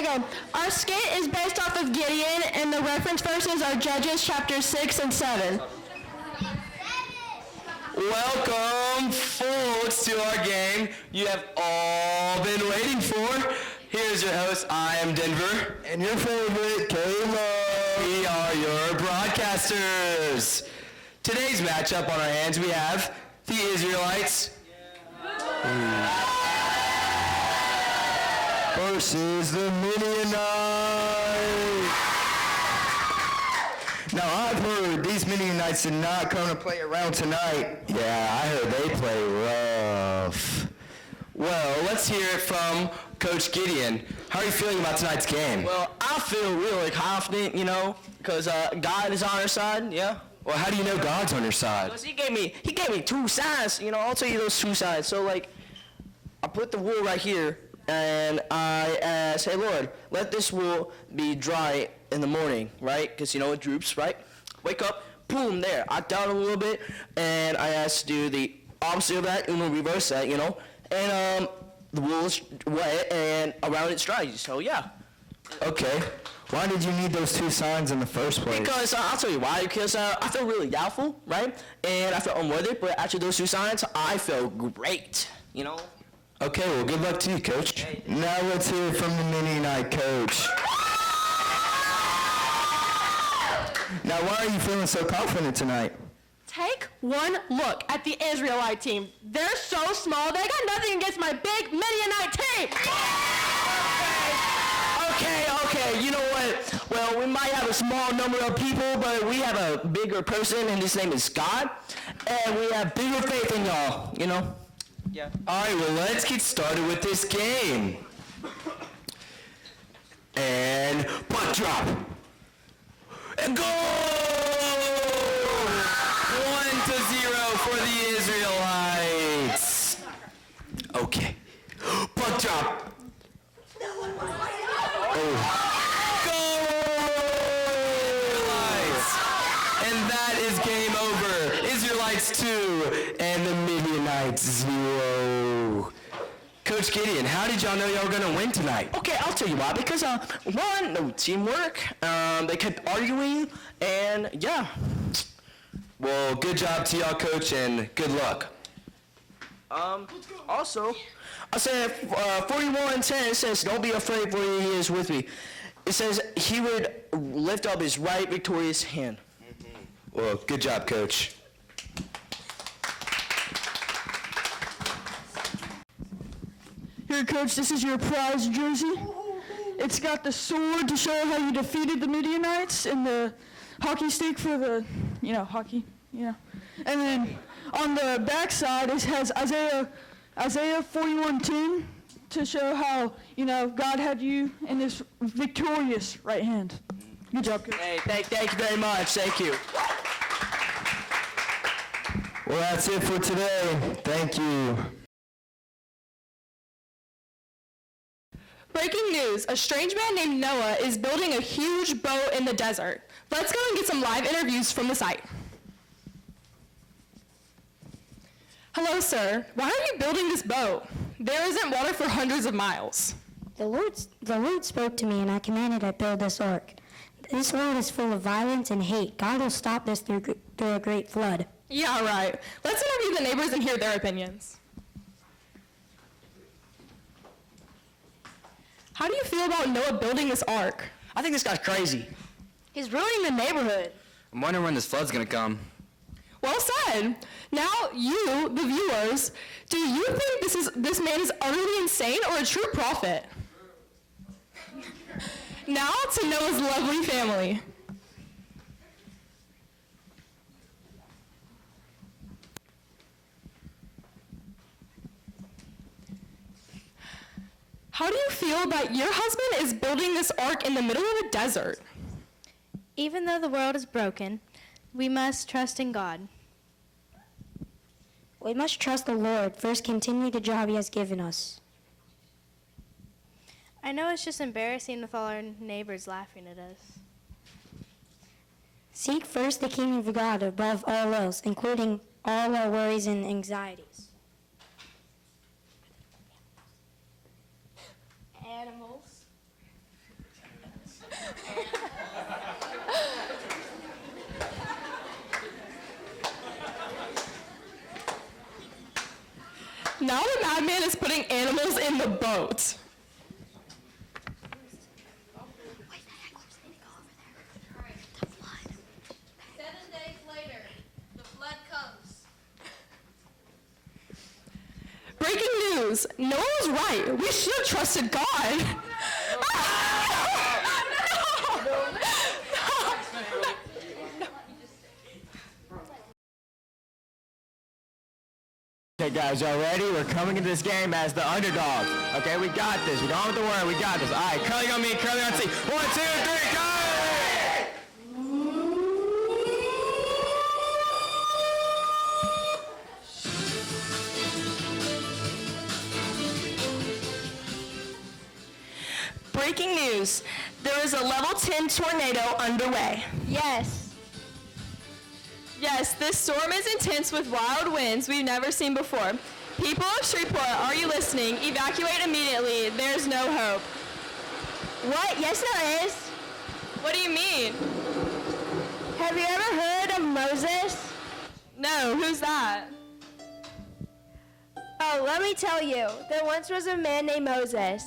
Okay, our skit is based off of Gideon, and the reference verses are Judges chapters 6 and 7. Welcome, folks, to our game you have all been waiting for. Here's your host, I am Denver. And your favorite, Caleb. We are your broadcasters. Today's matchup on our hands, we have the Israelites versus the Midianites. Now, I've heard these Midianites did not come to play around tonight. Yeah, I heard they play rough. Well, let's hear it from Coach Gideon. How are you feeling about tonight's game? Well, I feel really confident, because God is on our side, yeah. Well, how do you know God's on your side? Because he gave me 2 signs, I'll tell you those 2 signs. So, I put the wool right here, and I say, Lord, let this wool be dry in the morning, right? Because, it droops, right? Wake up, boom, there. I doubt a little bit, and I asked to do the opposite of that, reverse that, And the wool is wet, and around it's dry, so yeah. Okay. Why did you need those 2 signs in the first place? Because, I'll tell you why, because I feel really doubtful, right? And I feel unworthy, but after those 2 signs, I feel great, Okay, well, good luck to you, Coach. Hey. Now let's hear it from the Midianite coach. Now, why are you feeling so confident tonight? Take one look at the Israelite team. They're so small, they got nothing against my big Midianite team. Okay, you know what? Well, we might have a small number of people, but we have a bigger person, and his name is God, and we have bigger faith in y'all, Yeah. All right, well, let's get started with this game. And puck drop. And goal! 1-0 for the Israelites. Okay. Puck drop. And that is game over. Israelites 2 and the Midianites 0. Coach Gideon, how did y'all know y'all were going to win tonight? Okay, I'll tell you why. Because, one, no teamwork. They kept arguing, and yeah. Well, good job to y'all, Coach, and good luck. Also, I said 41:10, it says, don't be afraid, for he is with me. It says he would lift up his right victorious hand. Well, good job, Coach. Here, Coach, this is your prize jersey. It's got the sword to show how you defeated the Midianites, and the hockey stick for the, hockey, And then on the back side, it has Isaiah 41:10 to show how, God had you in his victorious right hand. Good job, Coach. Hey, thank you very much. Thank you. Well, that's it for today. Thank you. Breaking news, a strange man named Noah is building a huge boat in the desert. Let's go and get some live interviews from the site. Hello, sir. Why are you building this boat? There isn't water for hundreds of miles. The Lord spoke to me, and I commanded I build this ark. This world is full of violence and hate. God will stop this through a great flood. Yeah, right. Let's interview the neighbors and hear their opinions. How do you feel about Noah building this ark? I think this guy's crazy. He's ruining the neighborhood. I'm wondering when this flood's going to come. Well said. Now, you, the viewers, do you think this man is utterly insane or a true prophet? Now to Noah's lovely family. How do you feel that your husband is building this ark in the middle of a desert? Even though the world is broken, we must trust in God. We must trust the Lord. First, continue the job he has given us. I know it's just embarrassing with all our neighbors laughing at us. Seek first the kingdom of God above all else, including all our worries and anxieties. Animals. Now the madman is putting animals in the boat. 7 days later, the flood comes. Breaking news. Noah was right. We should have trusted God. Okay, guys, y'all ready? We're coming into this game as the underdogs. Okay, we got this. You don't have to worry. We got this. All right, curling on me, curling on C. 1, 2, 3, go! Breaking news. There is a level 10 tornado underway. Yes. Yes, this storm is intense with wild winds we've never seen before. People of Shreveport, are you listening? Evacuate immediately. There's no hope. What? Yes, there is. What do you mean? Have you ever heard of Moses? No, who's that? Oh, let me tell you. There once was a man named Moses.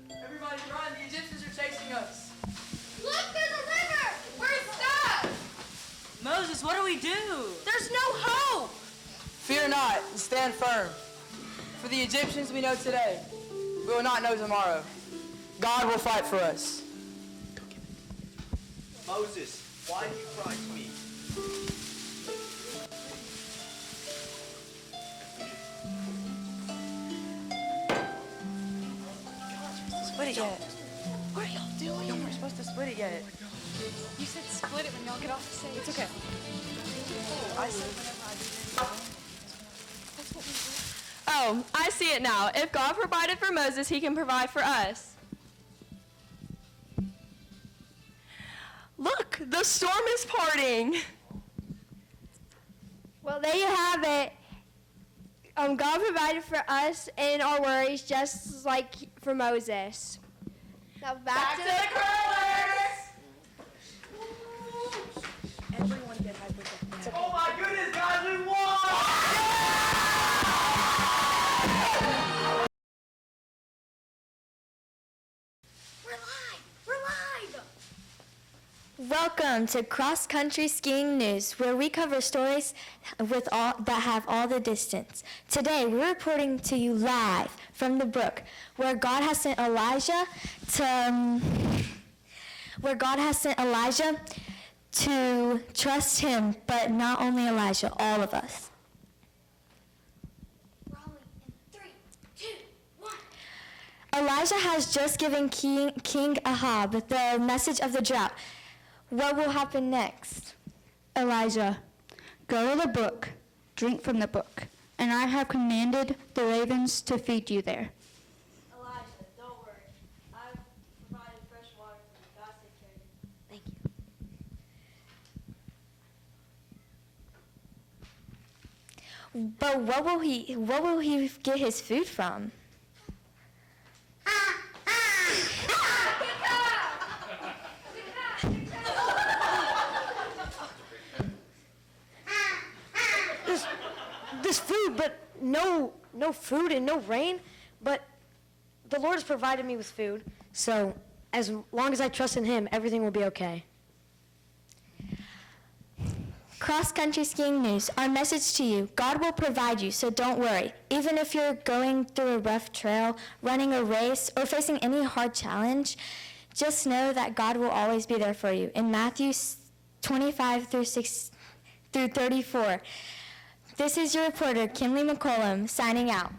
Everybody run, the Egyptians are chasing us. Look, there's a river! We're stuck! Moses, what do we do? There's no hope! Fear not, and stand firm. For the Egyptians we know today, we will not know tomorrow. God will fight for us. Moses, why do you cry to me? Split it yet. What are y'all doing? Y'all weren't supposed to split it yet. You said split it when y'all get off the stage. It's okay. I said Oh, I see it now. If God provided for Moses, he can provide for us. Look, the storm is parting. Well, there you have it. God provided for us and our worries just like for Moses. Now back to the curlers! everyone get hyper. Oh my goodness, guys, we won! We're live! Welcome to Cross Country Skiing News, where we cover stories that have all the distance. Today, we're reporting to you live from the brook, where God has sent Elijah to trust him, but not only Elijah, all of us. Rolling in 3, 2, 1. Elijah has just given King Ahab the message of the drought. What will happen next? Elijah, go to the brook, drink from the brook, and I have commanded the ravens to feed you there. Elijah, don't worry. I've provided fresh water for you. God take care of you. Thank you. But what will he get his food from? This food, but no food and no rain. But the Lord has provided me with food, so as long as I trust in Him, everything will be okay. Cross Country Skiing News, our message to you, God will provide you, so don't worry. Even if you're going through a rough trail, running a race, or facing any hard challenge, just know that God will always be there for you. In Matthew 25 through 34, this is your reporter, Kinley McCollum, signing out.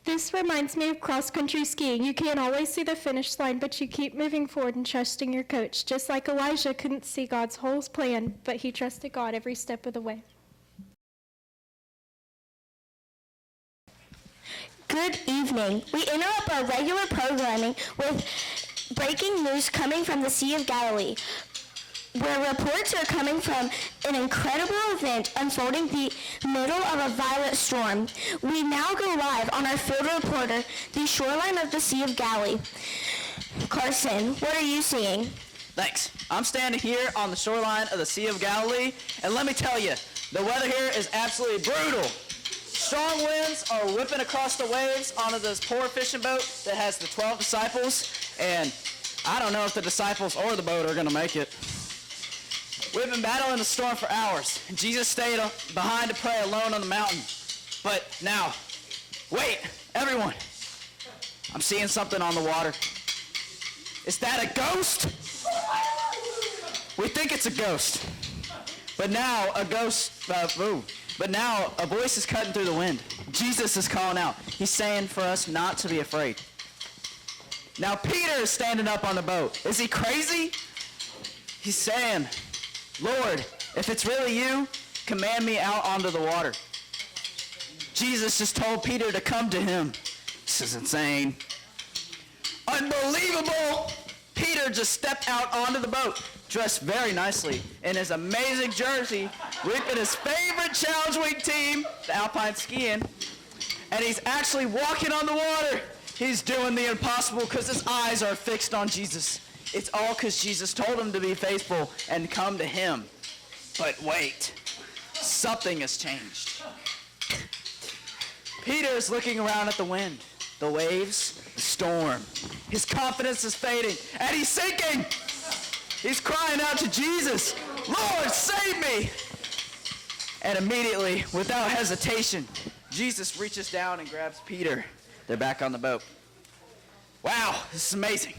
This reminds me of cross-country skiing. You can't always see the finish line, but you keep moving forward and trusting your coach. Just like Elijah couldn't see God's whole plan, but he trusted God every step of the way. Good evening. We interrupt our regular programming with breaking news coming from the Sea of Galilee. where reports are coming from an incredible event unfolding the middle of a violent storm. We now go live on our field reporter, the shoreline of the Sea of Galilee. Carson, what are you seeing? Thanks. I'm standing here on the shoreline of the Sea of Galilee, and let me tell you, the weather here is absolutely brutal. Strong winds are whipping across the waves onto this poor fishing boat that has the 12 disciples, and I don't know if the disciples or the boat are going to make it. We've been battling the storm for hours, and Jesus stayed behind to pray alone on the mountain. But now, wait, everyone, I'm seeing something on the water. Is that a ghost? We think it's a ghost. But now a voice is cutting through the wind. Jesus is calling out. He's saying for us not to be afraid. Now Peter is standing up on the boat. Is he crazy? He's saying, Lord, if it's really you, command me out onto the water. Jesus just told Peter to come to him. This is insane. Unbelievable! Peter just stepped out onto the boat, dressed very nicely in his amazing jersey, repping his favorite Challenge Week team, the Alpine Skiing, and he's actually walking on the water. He's doing the impossible because his eyes are fixed on Jesus. It's all because Jesus told him to be faithful and come to him. But wait, something has changed. Peter is looking around at the wind, the waves, the storm. His confidence is fading, and he's sinking. He's crying out to Jesus, Lord, save me. And immediately, without hesitation, Jesus reaches down and grabs Peter. They're back on the boat. Wow, this is amazing.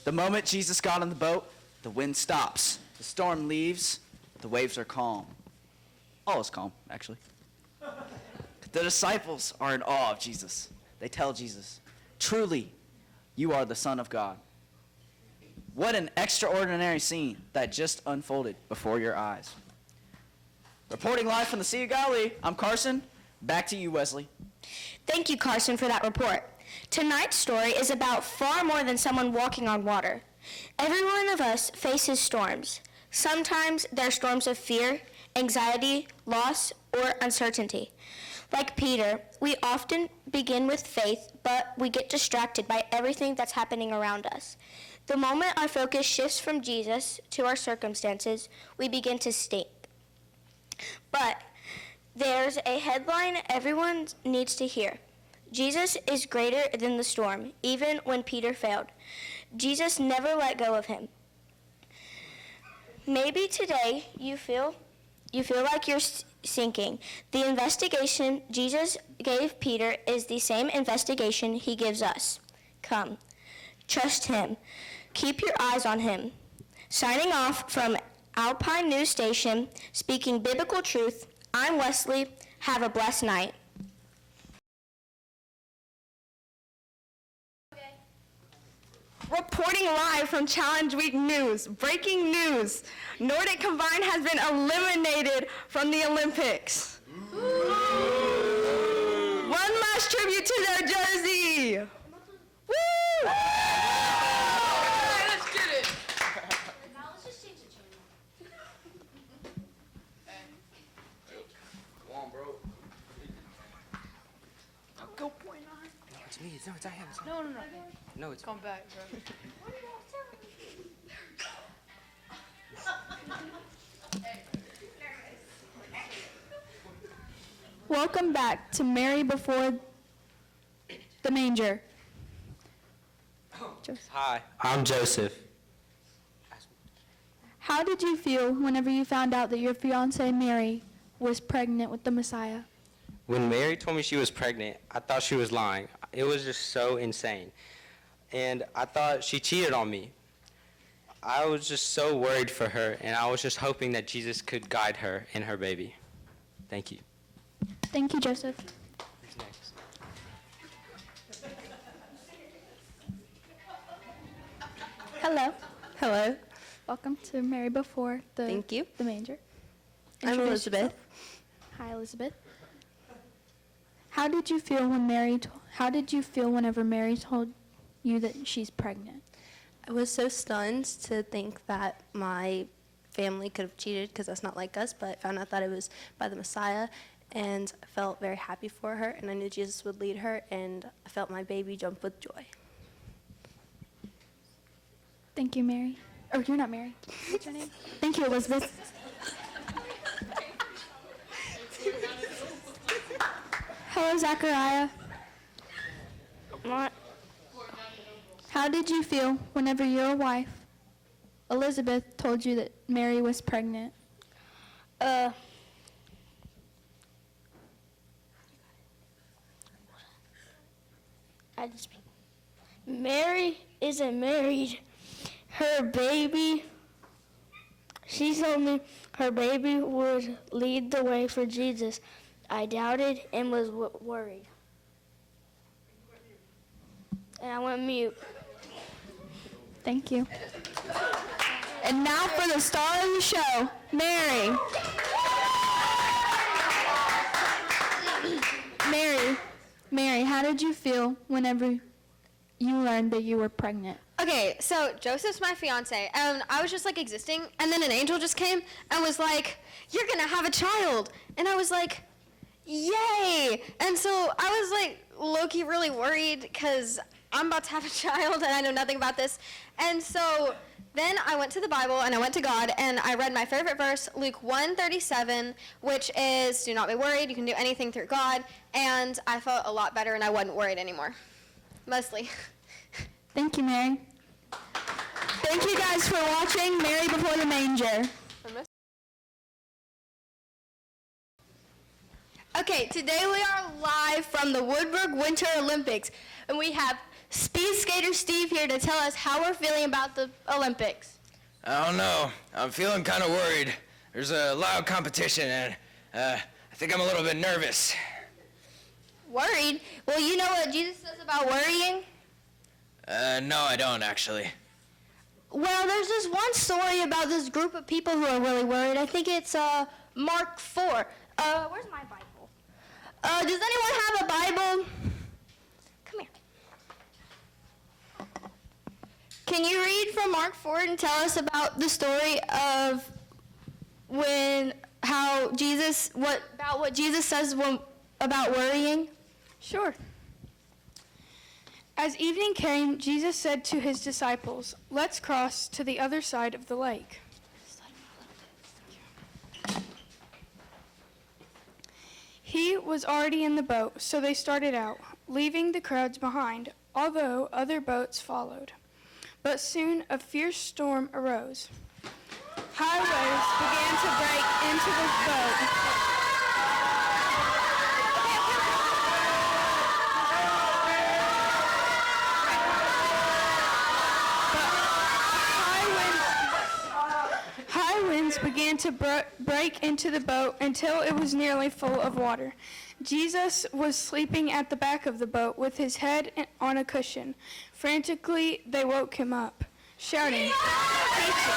The moment Jesus got on the boat, the wind stops. The storm leaves. The waves are calm. All is calm, actually. The disciples are in awe of Jesus. They tell Jesus, truly, you are the Son of God. What an extraordinary scene that just unfolded before your eyes. Reporting live from the Sea of Galilee, I'm Carson. Back to you, Wesley. Thank you, Carson, for that report. Tonight's story is about far more than someone walking on water. Every one of us faces storms. Sometimes they're storms of fear, anxiety, loss, or uncertainty. Like Peter, we often begin with faith, but we get distracted by everything that's happening around us. The moment our focus shifts from Jesus to our circumstances, we begin to stink. But there's a headline everyone needs to hear. Jesus is greater than the storm, even when Peter failed. Jesus never let go of him. Maybe today you feel like you're sinking. The investigation Jesus gave Peter is the same investigation he gives us. Come, trust him. Keep your eyes on him. Signing off from Alpine News Station, speaking biblical truth, I'm Wesley. Have a blessed night. Reporting live from Challenge Week News, breaking news. Nordic Combined has been eliminated from the Olympics. One last tribute to their jersey. Woo! Let's get it. Now let's just change the channel. Come on, bro. Go point on. No, it's me. No, it's I have. No. No, it's Come back, bro. Welcome back to Mary Before the Manger. Hi, I'm Joseph. How did you feel whenever you found out that your fiancée Mary was pregnant with the Messiah? When Mary told me she was pregnant, I thought she was lying. It was just so insane. And I thought she cheated on me. I was just so worried for her, and I was just hoping that Jesus could guide her and her baby. Thank you. Thank you, Joseph. Who's next? Hello. Hello. Welcome to Mary Before the Thank you. The Manger. I'm Introduce Elizabeth. yourself. Hi, Elizabeth. How did you feel whenever Mary told you that she's pregnant? I was so stunned to think that my family could have cheated because that's not like us, but found out that it was by the Messiah, and I felt very happy for her, and I knew Jesus would lead her, and I felt my baby jump with joy. Thank you, Mary. Or you're not Mary. What's your name? Thank you, Elizabeth. Hello, Zachariah. What? How did you feel whenever your wife, Elizabeth, told you that Mary was pregnant? Mary isn't married. Her baby, she told me her baby would lead the way for Jesus. I doubted and was worried. And I went mute. Thank you. And now for the star of the show, Mary. Mary, how did you feel whenever you learned that you were pregnant? Okay, so Joseph's my fiance, and I was just like existing, and then an angel just came and was like, "You're gonna have a child," and I was like, "Yay!" And so I was like low-key really worried because I'm about to have a child and I know nothing about this, and so then I went to the Bible and I went to God and I read my favorite verse, Luke 1:37, which is, "Do not be worried, you can do anything through God," and I felt a lot better and I wasn't worried anymore, mostly. Thank you, Mary. Thank you guys for watching Mary Before the Manger. Okay, today we are live from the Woodbrook Winter Olympics, and we have speed skater Steve here to tell us how we're feeling about the Olympics. I don't know. I'm feeling kind of worried. There's a loud competition, and I think I'm a little bit nervous. Worried? Well, you know what Jesus says about worrying? No, I don't, actually. Well, there's this one story about this group of people who are really worried. I think it's Mark 4. Where's my Bible? Does anyone have a Bible? Come here. Can you read from Mark 4 and tell us about the story of what Jesus says about worrying? Sure. As evening came, Jesus said to his disciples, "Let's cross to the other side of the lake." He was already in the boat, so they started out, leaving the crowds behind, although other boats followed. But soon a fierce storm arose. High waves began to break into the boat. Began to break into the boat until it was nearly full of water. Jesus was sleeping at the back of the boat with his head on a cushion. Frantically, they woke him up, shouting, "Teacher!"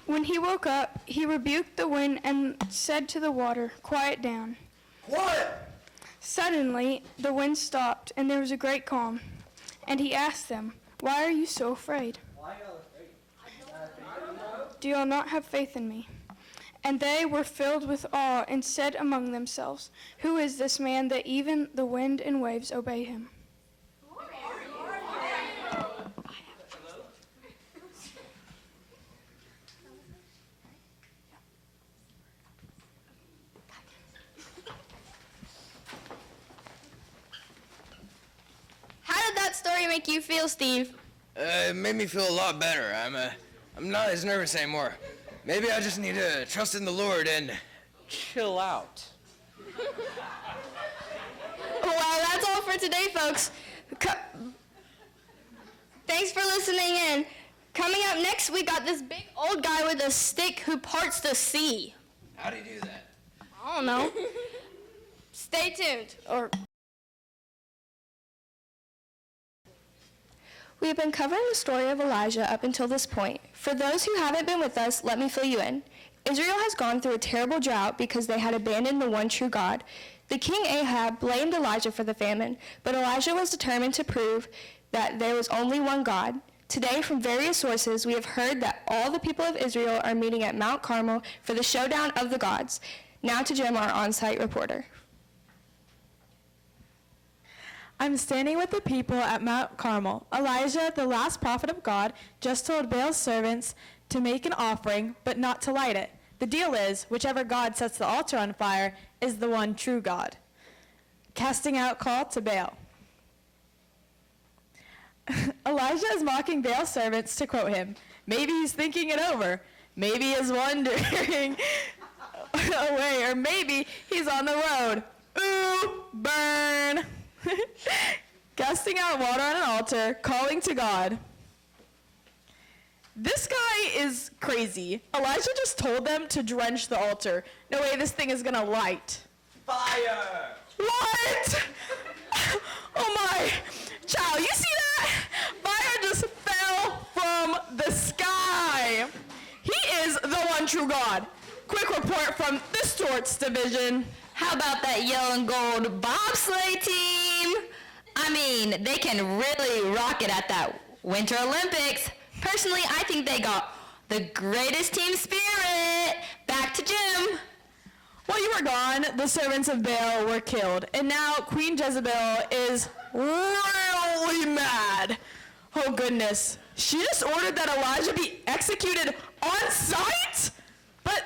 When he woke up, he rebuked the wind and said to the water, "Quiet down." What? Suddenly, the wind stopped, and there was a great calm. And he asked them, "Why are you so afraid? Do you not have faith in me?" And they were filled with awe and said among themselves, "Who is this man that even the wind and waves obey him?" How did that story make you feel, Steve? It made me feel a lot better. I'm not as nervous anymore. Maybe I just need to trust in the Lord and chill out. Well, that's all for today, folks. Thanks for listening in. Coming up next, we got this big old guy with a stick who parts the sea. How do you do that? I don't know. Stay tuned. We have been covering the story of Elijah up until this point. For those who haven't been with us, let me fill you in. Israel has gone through a terrible drought because they had abandoned the one true God. The king Ahab blamed Elijah for the famine, but Elijah was determined to prove that there was only one God. Today, from various sources, we have heard that all the people of Israel are meeting at Mount Carmel for the showdown of the gods. Now to Jim, our on-site reporter. I'm standing with the people at Mount Carmel. Elijah, the last prophet of God, just told Baal's servants to make an offering, but not to light it. The deal is, whichever God sets the altar on fire is the one true God. Casting out call to Baal. Elijah is mocking Baal's servants to quote him. Maybe he's thinking it over. Maybe he's wandering away, or maybe he's on the road. Ooh, burn. Casting out water on an altar, calling to God. This guy is crazy. Elijah just told them to drench the altar. No way this thing is gonna light. Fire! What? Oh my. Chow, you see that? Fire just fell from the sky. He is the one true God. Quick report from the Storts division. How about that yellow and gold bobsleigh team? I mean, they can really rock it at that Winter Olympics. Personally, I think they got the greatest team spirit. Back to Jim. While you were gone, the servants of Baal were killed, and now Queen Jezebel is really mad. Oh goodness. She just ordered that Elijah be executed on sight? But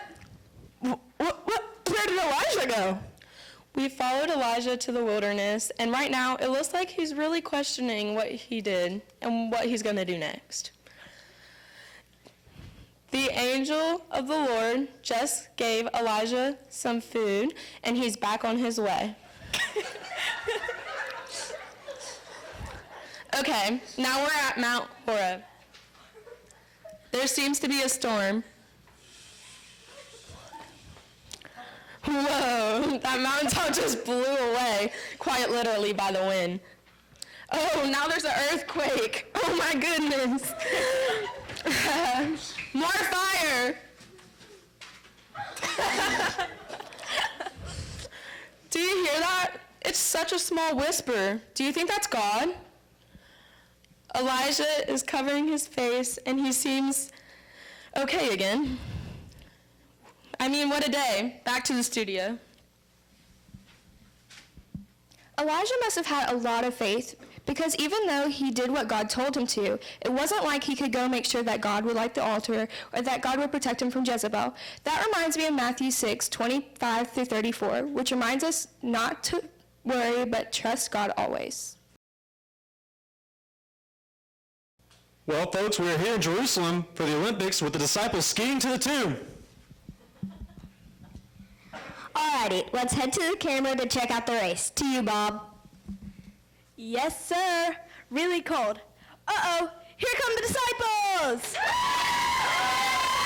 where did Elijah go? We followed Elijah to the wilderness, and right now it looks like he's really questioning what he did and what he's going to do next. The angel of the Lord just gave Elijah some food, and he's back on his way. Okay, now we're at Mount Horeb. There seems to be a storm. Whoa, that mountaintop just blew away, quite literally by the wind. Oh, now there's an earthquake. Oh my goodness. More fire. Do you hear that? It's such a small whisper. Do you think that's God? Elijah is covering his face, and he seems okay again. I mean, what a day. Back to the studio. Elijah must have had a lot of faith, because even though he did what God told him to, it wasn't like he could go make sure that God would light the altar or that God would protect him from Jezebel. That reminds me of Matthew 6:25-34, which reminds us not to worry but trust God always. Well, folks, we're here in Jerusalem for the Olympics with the disciples skiing to the tomb. Alrighty, let's head to the camera to check out the race. To you, Bob. Yes, sir. Really cold. Uh-oh, here come the disciples!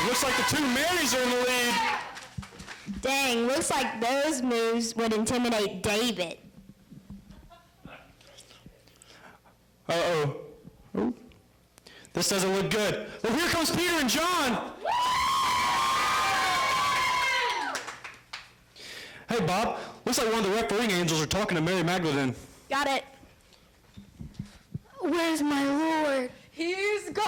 Looks like the two Marys are in the lead. Dang, looks like those moves would intimidate David. Uh-oh. Oh. This doesn't look good. Well, here comes Peter and John. Hey, Bob. Looks like one of the refereeing angels are talking to Mary Magdalene. Got it. Where's my Lord? He's gone!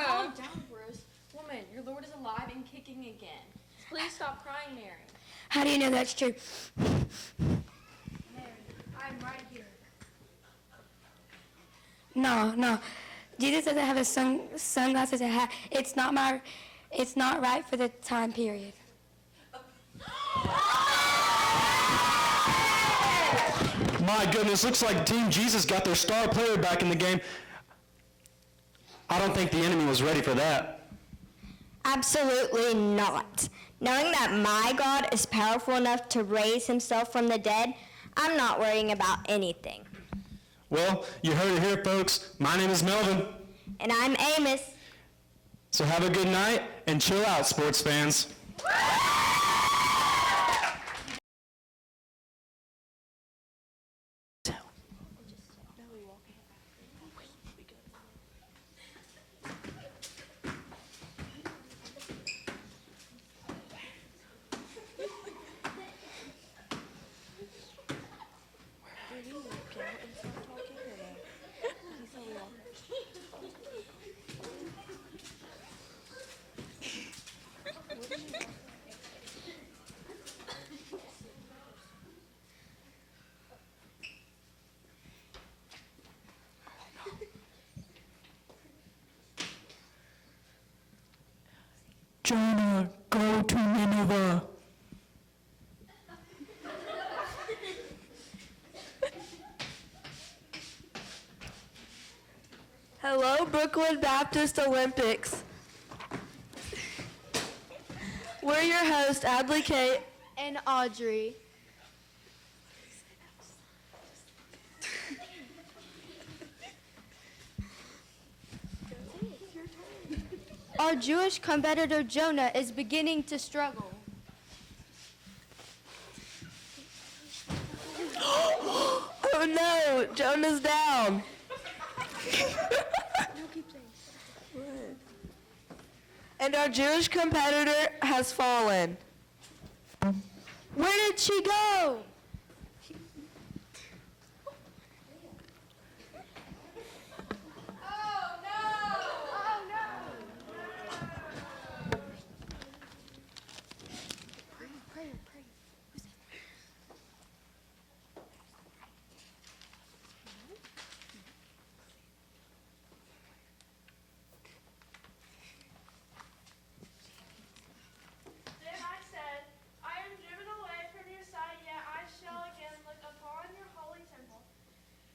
Calm down, Bruce. Woman, your Lord is alive and kicking again. Please stop crying, Mary. How do you know that's true? Mary, I'm right here. No. Jesus doesn't have a sunglasses and hat. It's not right for the time period. My goodness, looks like Team Jesus got their star player back in the game. I don't think the enemy was ready for that. Absolutely not. Knowing that my God is powerful enough to raise himself from the dead, I'm not worrying about anything. Well, you heard it here, folks. My name is Melvin. And I'm Amos. So have a good night and chill out, sports fans. Jonah, go to Nineveh. Hello, Brookwood Baptist Olympics. We're your hosts, Adley Kate And Audrey. Our Jewish competitor Jonah is beginning to struggle. Oh no, Jonah's down. And our Jewish competitor has fallen. Where did she go? Then I said, I am driven away from your sight, yet I shall again look upon your holy temple.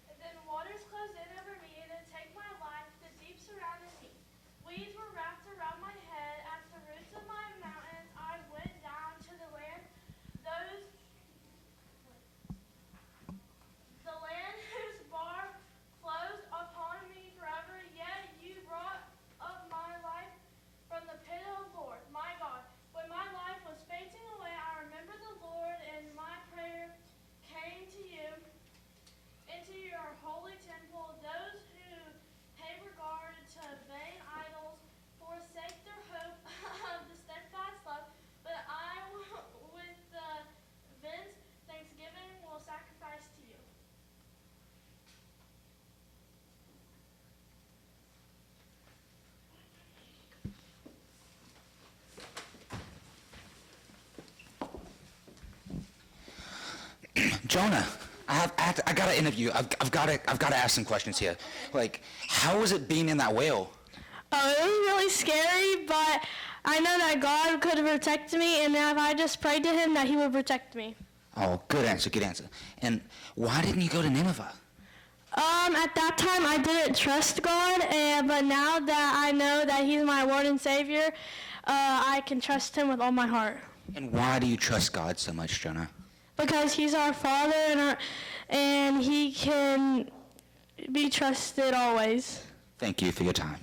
And then waters closed in over me, and then take my life, the deep surrounded me. Weeds were wrapped around my head, at the roots of my mountains I went down to the land, the land whose bar closed upon me forever, yet you brought up my life from the pit, O Lord, my God. When my life was fainting away, I remembered the Lord, and my prayer came to you, into your holy temple. Those who pay regard to vain idols forsake their hope of the steadfast love, but I, with the vince thanksgiving, will sacrifice to you. Jonah, I gotta interview. I've gotta ask some questions here. Like, how was it being in that whale? Oh, it was really scary, but I know that God could protect me, and that if I just prayed to him, that he would protect me. Oh, good answer. And why didn't you go to Nineveh? At that time, I didn't trust God, but now that I know that he's my Lord and Savior, I can trust him with all my heart. And why do you trust God so much, Jonah? Because he's our Father, and he can be trusted always. Thank you for your time.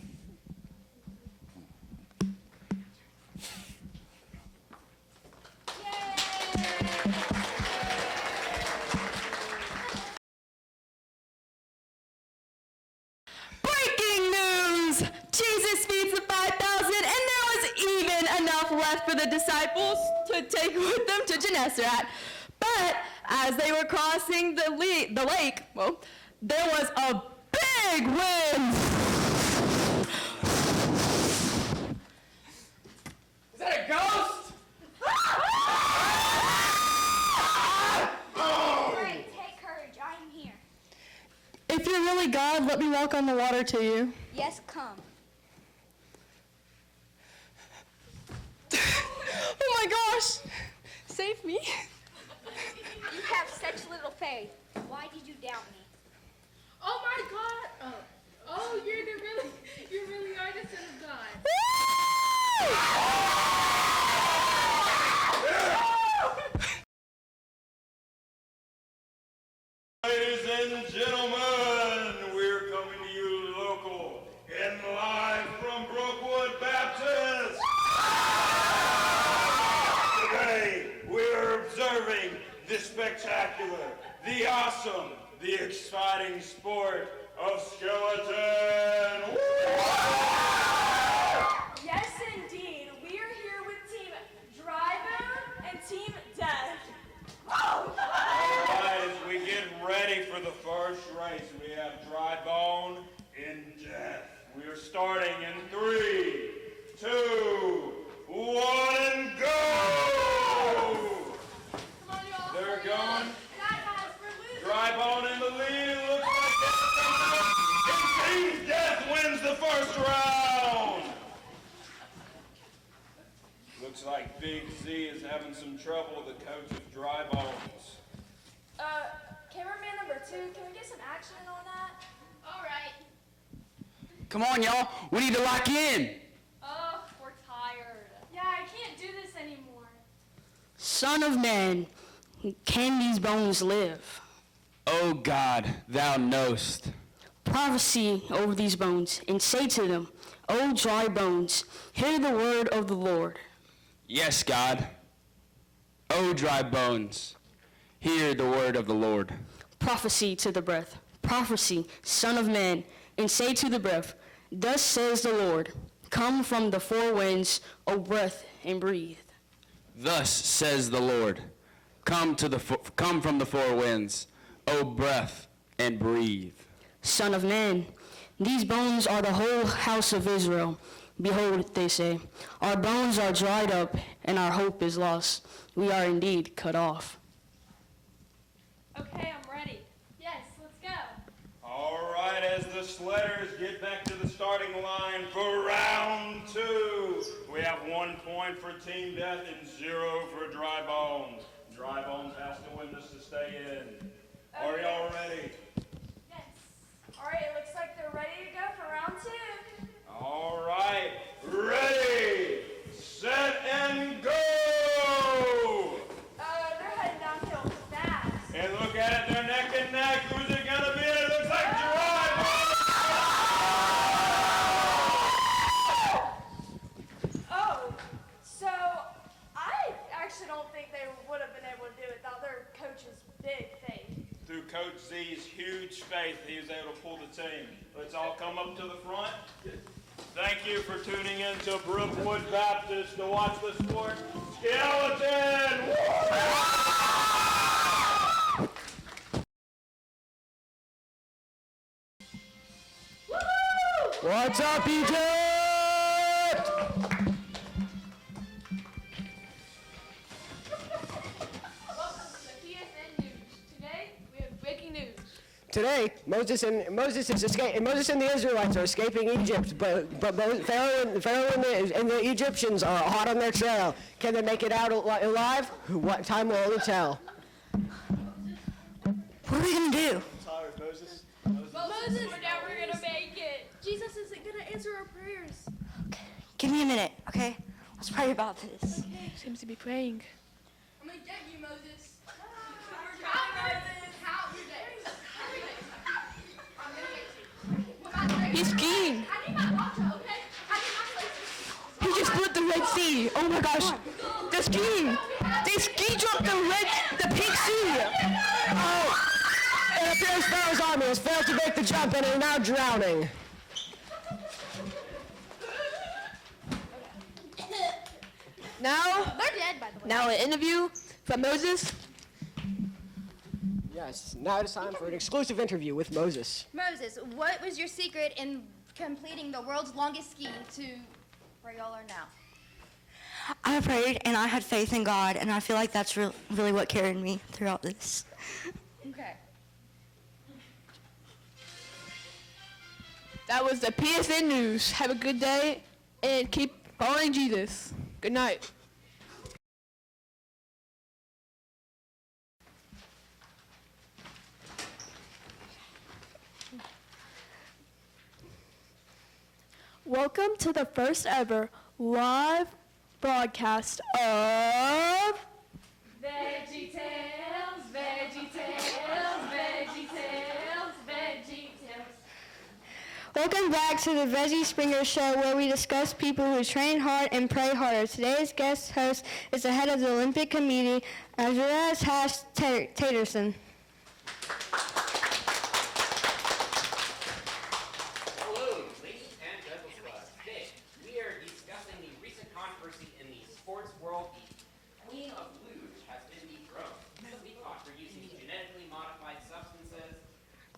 Breaking news! Jesus feeds the 5,000, and there was even enough left for the disciples to take with them to Gennesaret. But as they were crossing the lake, well, there was a big wind. Is that a ghost? Great, take courage. I am here. If you're really God, let me walk on the water to you. Yes, come. Oh my gosh! Save me. You have such little faith. Why did you doubt me? Oh my God! Oh, you really are the Son of God. Ladies and gentlemen, we're coming to you local and live from Brookwood Baptist. Today, we're observing the spectacular, the awesome, the exciting sport of skeleton. Yes, indeed. We are here with Team Drybones and Team Death. Guys, we get ready for the first race. We have Dry Bone and Death. We are starting in 3, 2, 1, and go! They're going. Dry Bone in the lead. It looks like Death coming up. And Team Death wins the first round. Looks like Big Z is having some trouble with the coach's dry bones. Cameraman number 2, can we get some action on that? All right. Come on, y'all. We need to lock in. Oh, we're tired. Yeah, I can't do this anymore. Son of man, can these bones live? O God, thou knowest. Prophesy over these bones, and say to them, O dry bones, hear the word of the Lord. Yes, God. O dry bones, hear the word of the Lord. Prophesy to the breath, prophesy, son of man, and say to the breath, thus says the Lord, come from the four winds, O breath, and breathe. Thus says the Lord, come from the four winds, O breath, and breathe. Son of man, these bones are the whole house of Israel. Behold, they say, our bones are dried up, and our hope is lost. We are indeed cut off. Okay, I'm ready. Yes, let's go. All right, as the sledders get back to the starting line for round 2. We have 1 point for Team Death and 0 for Dry Bones. Dry Bones has to win this to stay in. Are y'all ready? Yes. All right, it looks like they're ready to go for round 2. All right, ready, set, and go! They're heading downhill fast. And look at it, they're neck and neck. Who's it gonna be? It looks like Dry Oh, so I actually don't think they would have been able to do it without their coach's big faith. Through Coach Z's huge faith, he was able to pull the team. Let's all come up to the front. Thank you for tuning in to Brookwood Baptist to watch the sport. Skeleton! What's up, Egypt? Welcome to the PSN News. Today, we have breaking news. Today, Moses and the Israelites are escaping Egypt, but Pharaoh and the Egyptians are hot on their trail. Can they make it out alive? What time will only tell. What are we going to do? Moses. Moses, we're never going to make it. Jesus isn't going to answer our prayers. Give me a minute, okay? Let's pray about this. Okay. Seems to be praying. I'm going to get you, Moses. Count your days. I'm going to get you. He's skiing. I need my water, okay? I need my laces. He just split the Red Sea. Oh my gosh. They're skiing. They ski jumped the pink sea. Oh! It appears Pharaoh's army has failed to make the jump and are now drowning. Now, They're dead, by the way. now an interview from Moses. Yes, now it's time for an exclusive interview with Moses. Moses, what was your secret in completing the world's longest ski to where y'all are now? I prayed and I had faith in God, and I feel like that's really what carried me throughout this. Okay. That was the PSN News. Have a good day and keep following Jesus. Good night. Welcome to the first ever live broadcast of Veggie Tales, Veggie Tales, Veggie Tales, Veggie Tales. Welcome back to the Veggie Springer Show, where we discuss people who train hard and pray harder. Today's guest host is the head of the Olympic Committee, Andreas Taterson. Hello, ladies and gentlemen. Today, we are discussing the recent controversy in the sports world. The Queen of Luge has been dethroned. She'll be caught for using genetically modified substances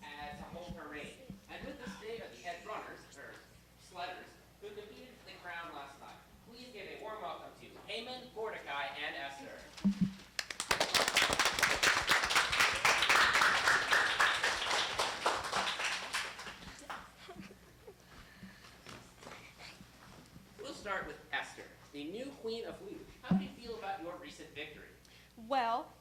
as a whole parade. And with the state of the head runners, or sledders, who defeated the crown last night, please give a warm welcome to Haman, Mordecai, and Esther.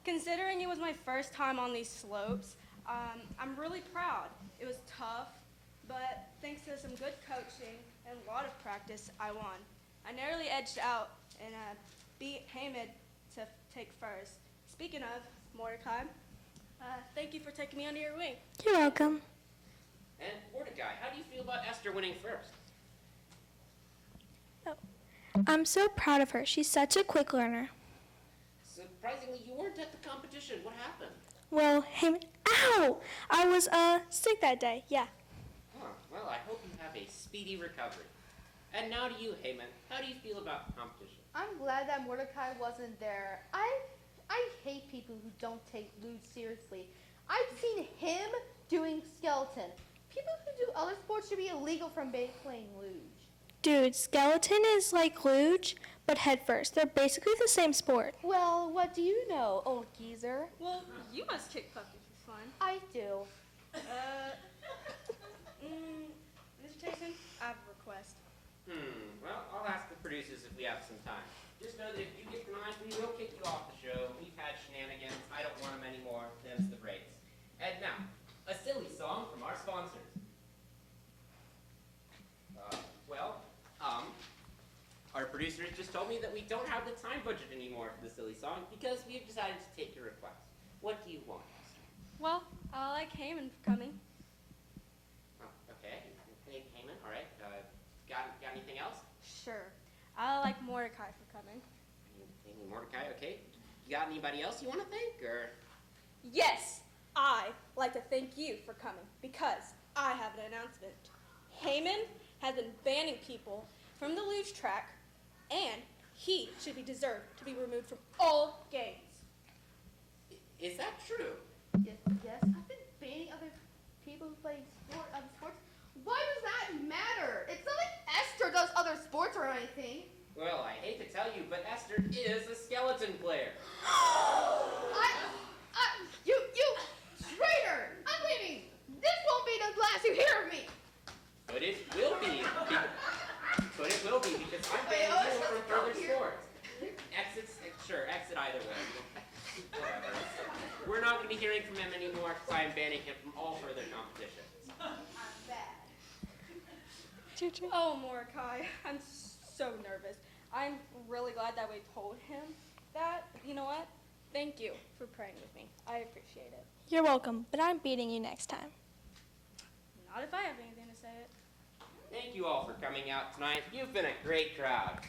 Considering it was my first time on these slopes, I'm really proud. It was tough, but thanks to some good coaching and a lot of practice, I won. I narrowly edged out and beat Hamid to take first. Speaking of Mordecai, thank you for taking me under your wing. You're welcome. And Mordecai, how do you feel about Esther winning first? I'm so proud of her. She's such a quick learner. Surprisingly, you weren't at the competition. What happened? Well, ow! I was sick that day, yeah. Huh. Well, I hope you have a speedy recovery. And now to you, Heyman. How do you feel about the competition? I'm glad that Mordecai wasn't there. I hate people who don't take luge seriously. I've seen him doing skeleton. People who do other sports should be illegal from playing luge. Dude, skeleton is like luge, but head first. They're basically the same sport. Well, what do you know, old geezer? Well, you must kick puppies for fun. I do. Mr. Jason, I have a request. Well, I'll ask the producers if we have some time. Just know that if you get denied, we will kick you off the show. We've had shenanigans. I don't want them anymore. Them's the breaks. And now, a silly song from our sponsors. Our producers just told me that we don't have the time budget anymore for the silly song because we've decided to take your request. What do you want, Esther? Well, I like Heyman for coming. Oh, okay. Heyman, all right. Got anything else? Sure. I like Mordecai for coming. Mordecai, okay. You got anybody else you want to thank, or? Yes, I like to thank you for coming because I have an announcement. Heyman has been banning people from the luge track, and he should be deserved to be removed from all games. Is that true? Yes. I've been banning other people who play other sports. Why does that matter? It's not like Esther does other sports or anything. Well, I hate to tell you, but Esther is a skeleton player. You traitor! I'm leaving. This won't be the last you hear of me. But it will be. Because I'm banning you from further sports. Exit either way. Whatever. We're not going to be hearing from him anymore because I'm banning him from all further competitions. I'm bad. Oh, Mordecai, I'm so nervous. I'm really glad that we told him that. You know what? Thank you for praying with me. I appreciate it. You're welcome, but I'm beating you next time. Not if I have anything to say it. Thank you all for coming out tonight. You've been a great crowd.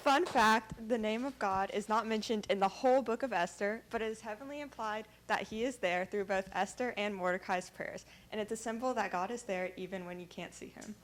Fun fact, the name of God is not mentioned in the whole book of Esther, but it is heavenly implied that he is there through both Esther and Mordecai's prayers. And it's a symbol that God is there even when you can't see him.